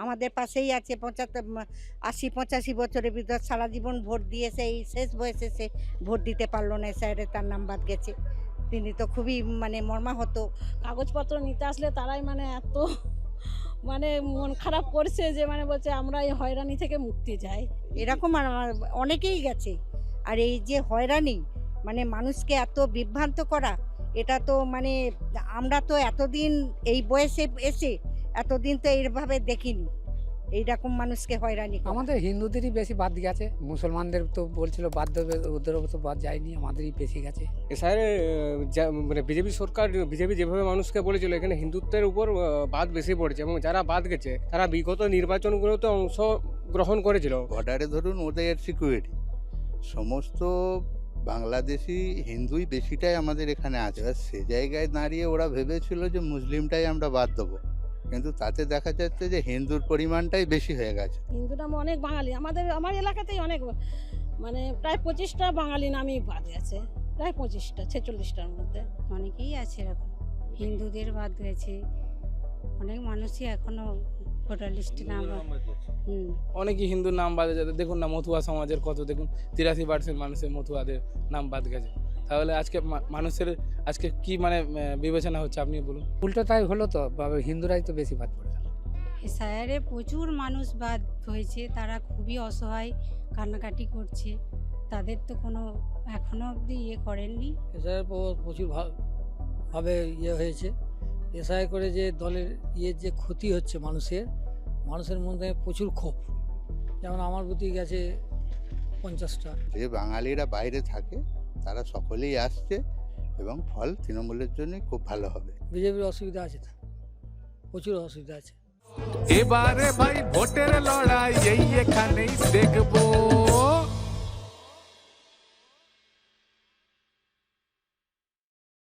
আমাদের পাশেই আছে 80-85 বছরের ভিতর সারা জীবন ভোট দিয়েছে, এই শেষ বয়সে সে ভোট দিতে পারলো না, স্যারে তার নাম বাদ গেছে। তিনি তো খুবই মর্মাহত। কাগজপত্র নিতে আসলে তারাই এত মন খারাপ করছে যে বলছে আমরা এই হয়রানি থেকে মুক্তি চাই। এরকম অনেকেই গেছে। আর এই যে হয়রানি মানুষকে এত বিভ্রান্ত করা, এটা তো আমরা তো এতদিন এই বয়সে এসে এতদিন তো এইভাবে দেখিনি এইরকম মানুষকে হয়রানি করা। আমাদের হিন্দুদেরই বেশি বাদ গেছে, মুসলমানদের তো বলছিল বাদ দেবে, ওদেরও তো বাদ যায়নি, আমাদেরই বেশি গেছে। স্যার বিজেপি সরকার, বিজেপি যেভাবে মানুষকে বলেছিল এখানে হিন্দুত্বের উপর বাদ বেশি পড়েছে, এবং যারা বাদ গেছে তারা বিগত নির্বাচনগুলোতে অংশগ্রহণ করেছিল। বর্ডারে ধরুন ওদের সিকিউরিটি সমস্ত বাংলাদেশি হিন্দুই বেশিটাই আমাদের এখানে আছে। আর সে জায়গায় দাঁড়িয়ে ওরা ভেবেছিল যে মুসলিমটাই আমরা বাদ দেবো, কিন্তু তাতে দেখা যাচ্ছে যে হিন্দুর পরিমাণটাই বেশি হয়ে গেছে। হিন্দুরা অনেক বাঙালি, আমার এলাকাতেই অনেক প্রায় 25টা বাঙালি নামই বাদ গেছে, প্রায় 25টা 46টার মধ্যে। অনেকেই আছে এরকম, হিন্দুদের বাদ গেছে, অনেক মানুষই এখনো ভোটার লিস্টে নাম। অনেকই হিন্দুর নাম বাদ যাচ্ছে। দেখুন না, মতুয়া সমাজের কত, দেখুন 83% মানুষের মতুয়াদের নাম বাদ গেছে। তাহলে আজকে মানুষের আজকে কি বিবেচনা হচ্ছে আপনি বলুন। উল্টো তাই হলো তো, হিন্দুরাই তো বেশি বাদ পড়ে গেল। শহরে প্রচুর মানুষ বাদ হয়েছে, তারা খুবই অসহায়, কান্নাকাটি করছে, তাদের তো কোনো এখনো অবধি করেননি। এসআইয়ের প্রচুর ভাবে হয়েছে। এসআই করে যে দলের যে ক্ষতি হচ্ছে মানুষের মধ্যে প্রচুর ক্ষোভ, যেমন আমার প্রতি গেছে 50টা। যে বাঙালিরা বাইরে থাকে তারা সকলেই আসছে, এবং ফল তৃণমূলের জন্য খুব ভালো হবে। বিজেপির অসুবিধা আছে, প্রচুর অসুবিধা আছে। এবারে ভাই ভোটের লড়াই এই এখানেই দেখবো।